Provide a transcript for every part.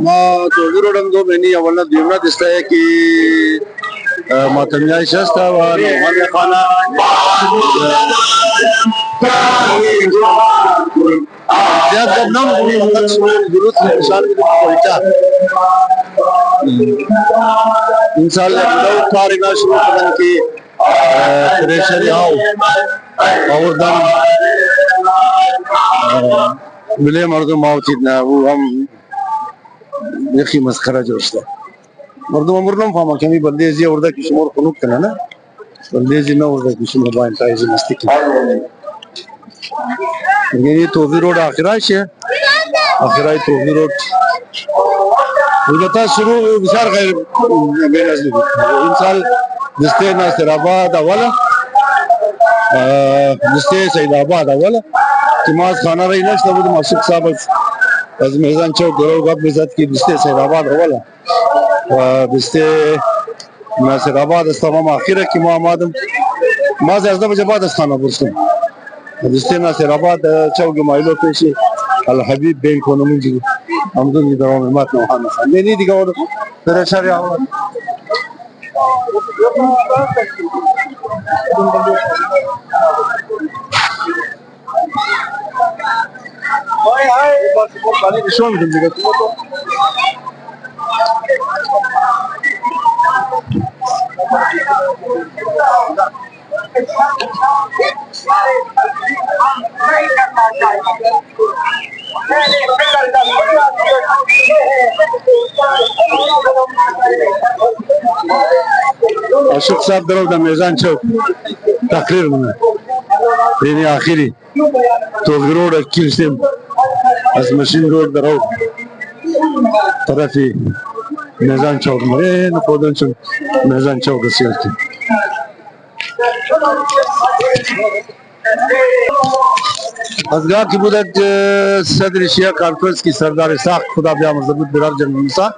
ما توغيرودم دو بني اولا دیونا دستا ہے کہ ماتمیای شستا و نوحانی خانا زیاد دبنام کنی وقت سنوی ضرورت نشان کی کوئیتا انسان لکھلو کارگاہ شروع کرن کی پریشری آو اور دم ملے مردم آوتیدنا وہ ہم یخی مسخره جوشتا مردم امرنم فاهمه کمی بندیزی ورده کشمور خنوب کنه نه بندیزی نه ورده کشمور با انتایزی مستکی یعنی توفی روڈ آخرای شه آخرای توفی روڈ وجتا شروع بسیار غیر بین ازلی بود این سال دسته ناصر آباد اولا دسته سید آباد اولا که ماز خانه رای نشتا بود معشق صاحب از میزان چوک گروه گپ بزد که دسته سید آباد اولا و دسته ناصر آباد است تمام آخره که ما آمادم ما از 11 بجه بعد از خانه برسیم دسته ناصر آباد چوک مایلو پیشی الحبیب بینک و نمونجی همدون دی دوام مات نوحان خان نینی دیگه ورد در شهر آباد شو میدیم دیگه عاشق صاحب درو دا میزان چوک تقریر منه یعنی آخری توغی روڈ اکیل سیم از مشین روڈ درو طرفی میزان چوک مره نپودن چون میزان چوک اسیل کی ازگاه کی بودت صدر شیعہ کانفرنس کی سردار ساخت خدا بیا مرزبط برار جنرل موسیٰ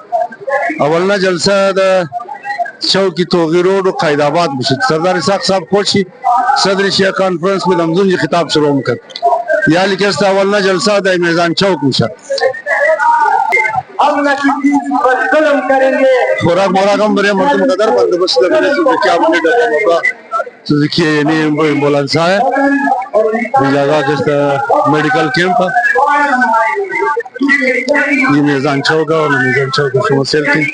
اولنا جلسه دا چوکی توغی روڈ و قائد آباد بشد سردار ساخت صاحب خوشی صدر شیعہ کانفرنس میں لمزون جی خطاب شروع مکد یا لکستا اولنا جلسه دا میزان چوک مشد خوراک موراکم برے مردم قدر بندوبست دا میرے سوزکی آبنے ڈاکا موقع سوزکی یعنی ایمبولانسا ہے جگہ کستا میڈیکل کیمپ یہ میزان چوکا اور میزان چوکا شما سیل کی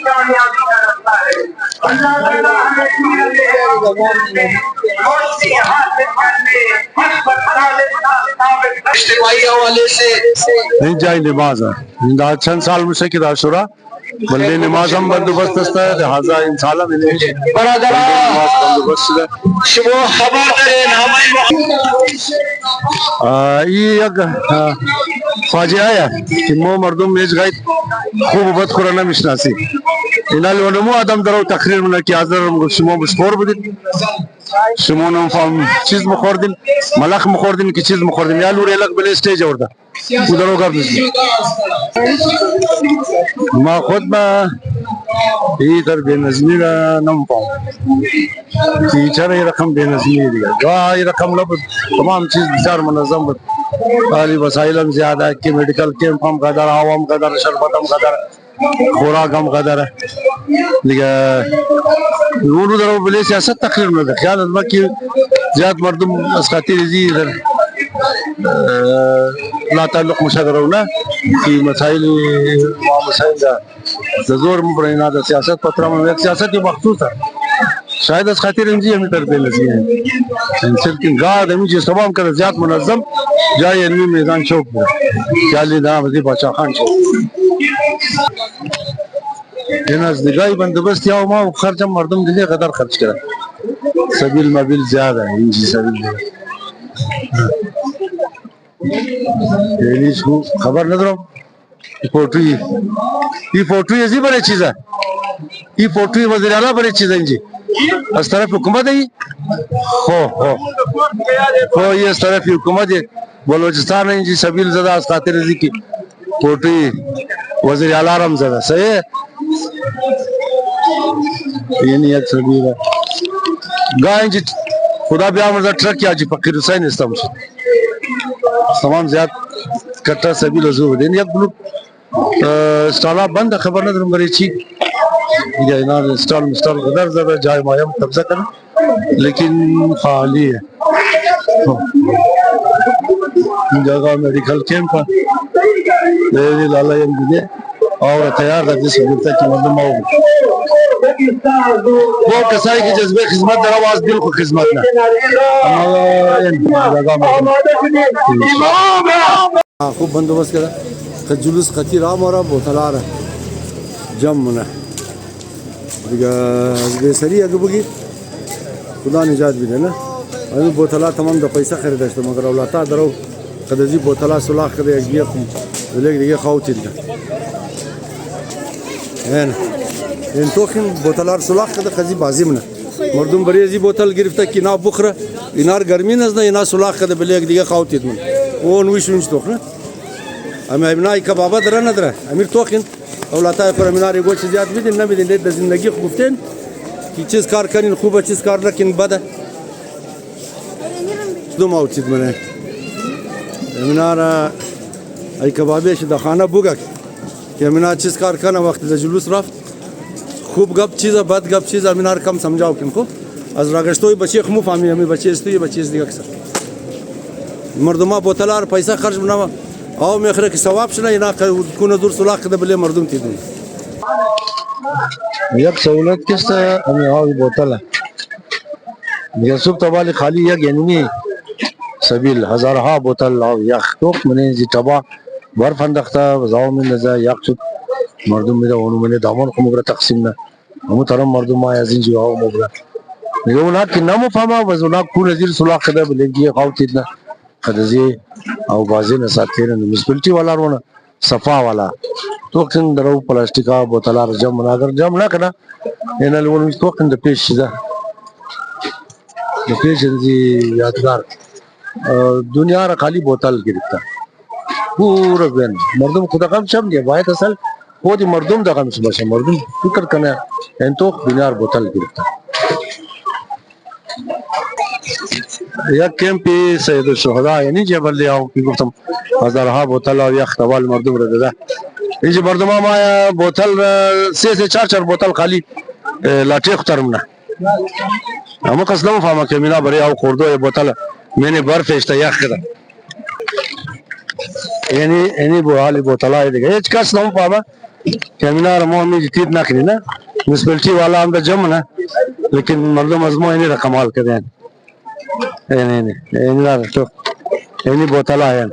اجتماعی حوالے سے نہیں جائے نماز ہے چند سال میں سے کی داشورا بلے نماز ہم بندوبست استا ہے لہذا انسالا میں نے نماز بندوبست ہے شما خبر دارین یہ ایک فاجعه ہے کہ مو مردم میج گاید خوب بد قرآن مشناسی اینال ونمو آدم درو تقریر منا کی حاضر شما بسپور بدید شما نم چیز مخوردین ملخ مخوردین کی چیز مخوردین یا لور الگ بل اسٹیج وردا ادھرو گپ ما خود ما یہ در بے نظمی کا نم پاؤں ٹیچر یہ رقم بے نظمی دیا گاہ یہ رقم لب تمام چیز بچار منظم خالی وسائل ہم زیادہ ہے کہ میڈیکل کیمپ ہم قدر عوام قدر شربت ہم قدر خوراک ہم قدر ہے لیکن نورو درو بلے سیاست تقریر میں دا خیال ازمہ کی زیاد مردم از خاطر ازی لا تعلق مشاگرونا کی مسائل دا زور مبرینہ دا سیاست پترہ میں ایک سیاست یہ مخصوص ہے شاید از خاطر انجی ہمیں تربیل نسی ہیں لیکن گاہ دمی چیز تمام کر زیاد منظم جائے علمی میدان چوک پر خیالی دا وزیر باچا خان چوک یہ نزدگائی بندوبست یا ما خرچم مردم دلی قدر خرچ کرا سبیل مبیل زیادہ ہے انجی سبیل زیادہ یعنی خبر ندرم یہ فوٹوی ازی بڑے چیز ہے یہ فوٹوی وزیر اعلیٰ بڑے چیز ہے انجی اس طرف حکومت ہے یہ اس طرف حکومت ہے بلوچستان ہے انجی سبیل زدہ اس خاطر ازی کی فوٹوی وزیر اعلیٰ رم زدہ صحیح ہے یہ نہیں ایک سبیل ہے گاهی خدا بیامرزه ترک یا جی فقیر حسین استم شد تمام زیاد کٹا سبیل زور دین یک بلوک اسٹالا بند خبر ندارم برای چی دیگه اینا اسٹال مستال غدر زده جای مایم قبضه کنه لیکن خالی ہے این جگہ میڈیکل کیمپ ہے لالا یم دیگه اور تیار ہے جس وقت کی مردم آؤ وہ کسائی کی جذبے خدمت در آواز دل کو خدمت نہ خوب بندوبست کرا خد جلوس خطی رام و را بوتلا را جمع نه دیگه از بیسری اگه بگی خدا نجات بیده نه این بوتلا تمام دا پیسه خریدشته مگر اولاتا درو خدازی بوتلا سلاخ کرده یک بیه خون ولیک دیگه خواهو تید نه این توخین بوتلار سلاخ کرده خزی بازی منه مردم بریزی بوتل گرفته که اینا بخره اینار گرمی نزده اینا سلاخ کرده ولیک دیگه خواهو تید من اون ویشونش توخ نه اما ابنای کبابه دره ندره امیر توخین اولادای فرمیناری گوش زیاد بیدین نمیدین در زندگی خوبتین که چیز کار کنین خوبه چیز کار نکنین بده دوم اوتید منه امینار ای کبابیش در خانه بگه که امینار چیز کار کنه وقتی در جلوس رفت خوب گپ چیزه بد گپ چیزه امینار کم سمجھاو کن کو از راگشتوی بچه خمو فهمی همی بچه استوی بچه است دیگه اکثر مردما بوتلار پیسه خرج بنامه او میخره که ثواب شنه اینا کنه دور سلاخ کده بله مردم تیدون یک سہولت کس ہمیں آوی بوتل ہے یہ صبح تبالی خالی یک یعنی سبیل ہزارها بوتل آو یک توق منه زی تبا برف اندخته وزاو من نزا یک شد مردم میده اونو منه دامان خو مگره تقسیم نه همو ترم مردم ما از این جو آو مگره میگه اونا که نمو فهمه وز اونا کون زیر سلاخ کده بله دیگه خواو تید نه خدزی او بازی نه ساتیر نه مسپلٹی والا رونه صفا والا توقن درو پلاستیکا بوتلار جمع اگر جمع نه کنه اینا لون توقن د پیش ده د پیش دی یادگار دنیا را خالی بوتل گرفته پورا بین مردم خدا کم شم دی باید اصل خود مردم د غم باشه مردم فکر کنه این تو دنیا بوتل گرفته یک کمپی سید الشهدا یعنی جبل لیاو که گفتم هزارها بوتل و یک خوال مردم رو داده اینجا مردم ما بوتل سه چار بوتل خالی لاټي خترم نه اما کس نمو فهمه که مینا برای او خورده بوتل منی برف اشتا یخ کده یعنی بو حالی بوتل های دیگه هیچ کس نمو فهمه که مینا رو ما میجی تید نکنی نه مسپلٹی والا هم دا جمع نه لیکن مردم از ما اینی را کمال کده اینی را تو اینی بوتل های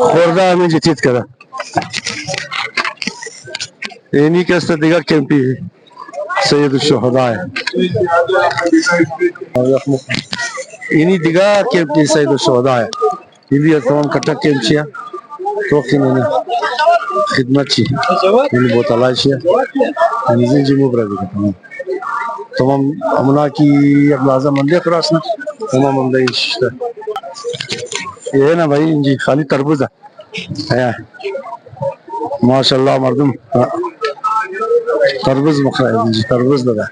خورده میجی تید کده اینی کس دیگه کمپی سید الشهداء اینی دیگه کمپی سید الشهداء اینی تمام کٹا کمپ چیه توقین اینی خدمت چی اینی بوتلای چیه اینی زنجی مبرا دیگه تمام امنا کی یک لازم منده خراس نه تمام منده شته یہ نا بھائی انجی خالی تربوز ہے ماشاءاللہ مردم تربوز مخرج انجی تربوز دادا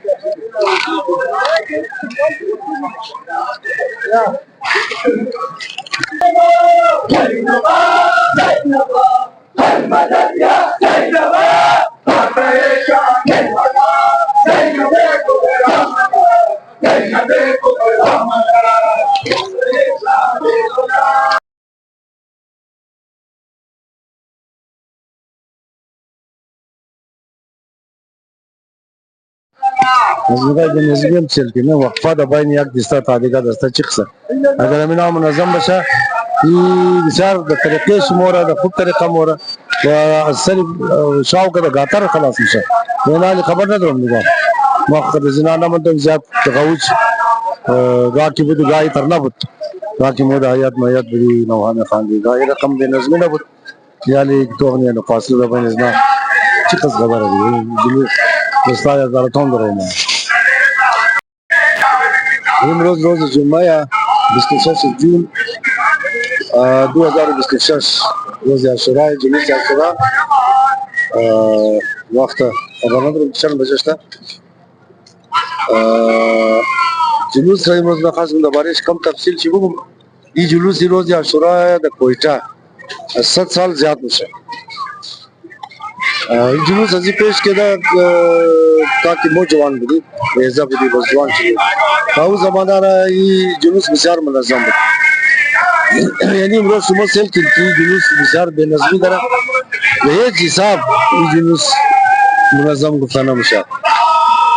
نظمگاه به نظمیم چلتی نه وقفه دا باین یک دسته تادیگه دسته چیخسه اگر همین ها منظم بشه این بسیار دا طریقه شموره دا خوب طریقه موره و از سری شاو که دا گاتر خلاص میشه این حالی خبر ندارم نگاه وقت دا زنانه من دا زیاد تقویج گاه کی بود گاهی تر نبود گاه کی مود حیات مهیت بودی نوحان خاندی گاهی رقم به نظمی نبود یالی توغنی انو فاصله دا باین ازنا چیخس خبره دی جلو دستای دارتون دارم امروز روز جمعه 26 جون 2026 روز عاشورا جمعه عاشورا وقت خبر ندارم چند بجه شده جلوس را امروز نخواست دربارهش کم تفصیل چی بگم. این جلوس روز عاشورا در کویټه 100 سال زیاد میشه. این جلوس ازی پیش کده تاکه مو جوان بودی ریزه بودی بس جوان شدی. او زمانه را این جلوس بسیار منظم بود. یعنی امروز شما سیل کنید که جلوس بسیار به نظمی داره به هیچ حساب این جلوس منظم گفته نمیشه.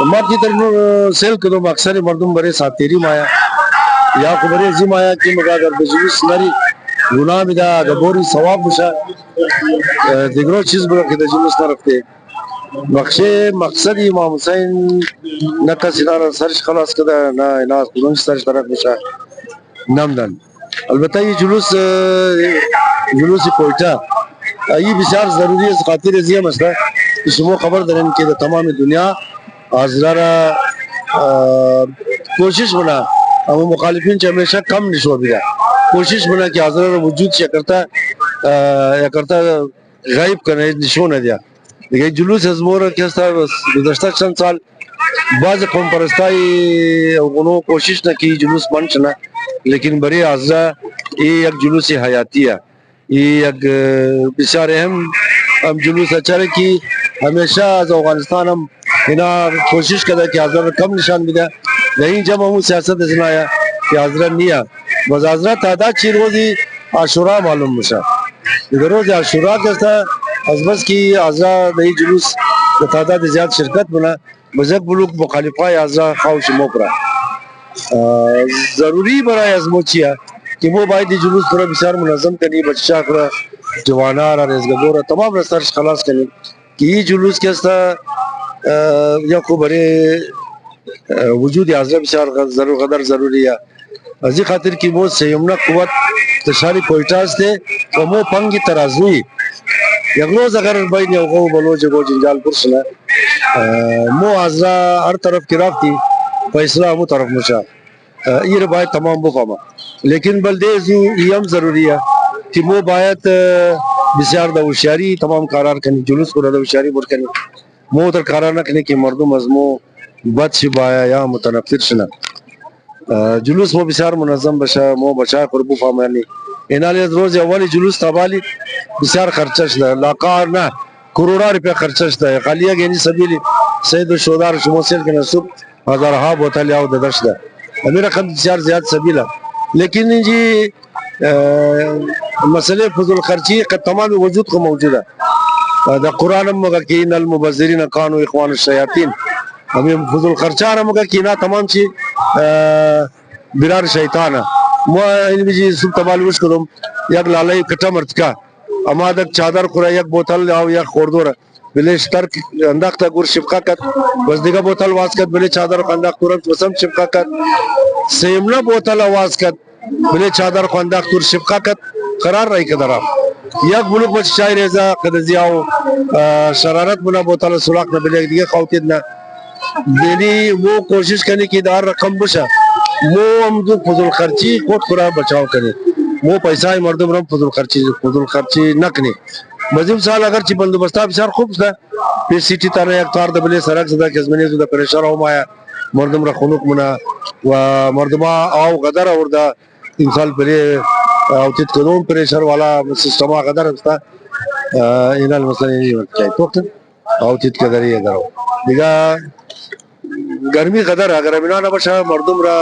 ما کی تر سیل کدوم اکثر مردم برای ساتیری مایا یا کو برای زی مایا که مگا در جلوس نری گناه میده گبوری ثواب میشه دیگرو چیز برای که جلوس نرفته. مقصد امام حسین نه کسی را سرش خلاص کده نه اینا کدوم سرش طرف میشه نمدن. البته این جلوس کویټه ای بسیار ضروری است خاطر زی مسئله شما خبر دارین که تمام دنیا حاضر کوشش بنا اما مخالفین چه همیشه کم نشو بیده کوشش بنا که حاضر وجود چه کرتا غیب کنه نشون ندیا دیگه جلوس از مور که است گذشته چند سال بعض قوم پرستای اونو کوشش نکی جلوس بند شنا لیکن برای حاضر یک جلوس حیاتی ہے یہ ایک بسیار اہم جلوس اچھا کی ہمیشہ از افغانستان ہم اینا کوشش کرے کہ حضرت کم نشان بھی دے نہیں جب ہم سیاست ازنا آیا کہ حضرت نہیں ہے بس حضرت تعداد چی روزی عاشورہ معلوم مشا روز عاشورہ کہتا از بس کی حضرت نہیں جلوس تعداد زیاد شرکت بنا مذہب بلوک مخالفہ حضرت خواوش موپرا ضروری برای از موچیا کہ وہ باید جلوس پورا بسیار منظم کنی بچہ کرا جوانار اور ازگبور تمام رسرش خلاص کنی کہ یہ جلوس کیستا یا کو برے وجود حاضر بسیار قدر ضروری ہے ازی خاطر کی مو سیمنا قوت تشاری کویٹه استه و مو پنگی ترازوی یک روز اگر بین یوغو بلوچ گو جنجال پرسنه مو حاضر هر طرف کی رافتی فیصلہ مو طرف مشا یہ باید تمام بفهمه لیکن بلدیزو یم ضروری ہے کہ مو باید بسیار دا ہوشیاری تمام قرار کنی جلوس کو دا ہوشیاری بر کنی مو در قرار نہ کنی کہ مردم از مو بد شبایا یا متنفر شنا جلوس مو بسیار منظم بشا مو بچا قربو فهمانی اینالی از روز اولی جلوس تابالی بسیار خرچش ده لاقار نه کروڑا روپیہ خرچش ده خالیه گینی سبیلی سید و شودار شما سیل کنه صبح هزارها بوتل یاو ددش ده امی رقم بسیار زیاد سبیله لیکن جی مسئلے فضول خرچی کا تمام وجود کو موجود ہے دا قرآن مگا کہ ان المبذرین کانوا اخوان الشیاطین ہمیں فضول خرچہ مگا کہ نا تمام چی برار شیطان ہے مو ان بھی سب تبال وش کرم یک لالی کٹا مرتکا اما دک چادر خورا یک بوتل او یک خوردور بلے شترک انداختا گور شفقا کت بس دیگا بوتل واز کت بلے چادر انداخت تورت وسم شفقا کت سیمنا بوتل آواز کت بلے چادر انداخت تور شفقا کت قرار رہی کدرا یک بلوک بچ چای ریزا قدزی آو شرارت بنا بوتل سلاق نا بلے دیگا خوتید نا دینی وہ کوشش کرنے کی دار رقم بشا مو ہم دو فضول خرچی خود خورا بچاؤ کرنے مو پیسہ مردم رم فضول خرچی نکنی مزیم سال اگر چی بندوبستہ بسیار خوب سا پیر سیٹی تانا یک تار دبلے سرک زدہ کزمینی زدہ پریشار ہو مایا مردم را خنوک منا و مردم آو غدر آورده امسال پری اوتید کدوم پریشر والا سیستم غدر استا اینا المسئله اینی وقت چاہی توقتن اوتید کدری ادارو دیگه گرمی قدر اگر امینا نباشه مردم را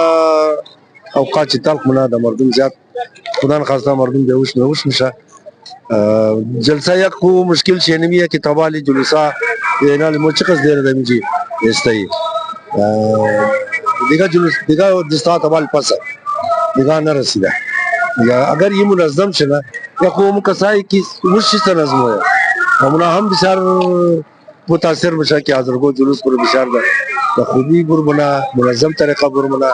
اوقات چی تلق منا دا مردم زیاد خدا نخواسته مردم بیهوش میشه جلسه یک خو مشکل شینمیه که تبالی جلسه اینا لیمو چقدر دیر دمی جی استایی دیگه دستا تبال پس دیگه نرسیده اگر یہ منظم شنا یا قوم کسایی کی مشی سے نظم ہویا ہمنا ہم بسیار متاثر بشا کہ حضر کو جلوس پر بسیار دا خوبی برمنا منظم طریقہ برمنا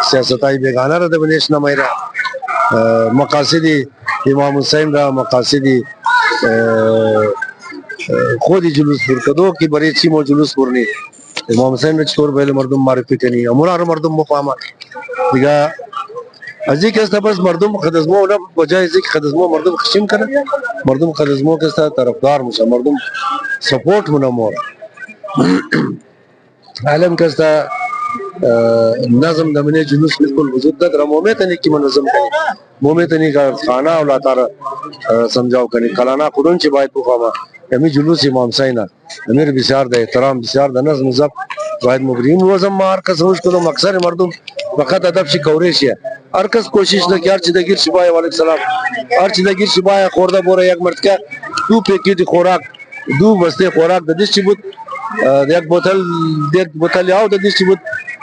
سیاستائی بیگانہ رہا بنیش نمائی رہا مقاصدی امام حسین را مقاصدی خودی جلوس پر کدو کی بری چی مو جلوس پرنی امام حسین نے چطور بیل مردم معرفی کنی امونا رو مردم مقامہ دیگا ازی کستا بس مردم خدزمو نه بجای ازی خدزمو مردم خشیم کنه مردم خدزمو کستا طرفدار میشه مردم سپورت منه مور عالم کستا نظم دمنے جلوس بالکل وجود دا در مومے تنی کی منظم کنی مومے تنی کا خانہ اولا تارا سمجھاو کنی کلانا خودن چی باید بخواما یمی جلوس امام سینا امیر بسیار دا احترام بسیار دا نظم ضبط باید مبریم وزم ما ہر کس روش کدوم اکثر مردم فقط ادب شی کوریش ہے ہر کس کوشش نہ کی ہر چی دگیر شبای وعلیکم السلام ہر چی دگیر شبای خوردہ بورا یک مرتکہ دو پیکی خوراک دو بستے خوراک دا دیش چی بود یک بوتل یاو دا دیش چی بود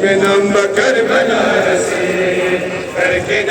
Benim bakar bana resim, erkek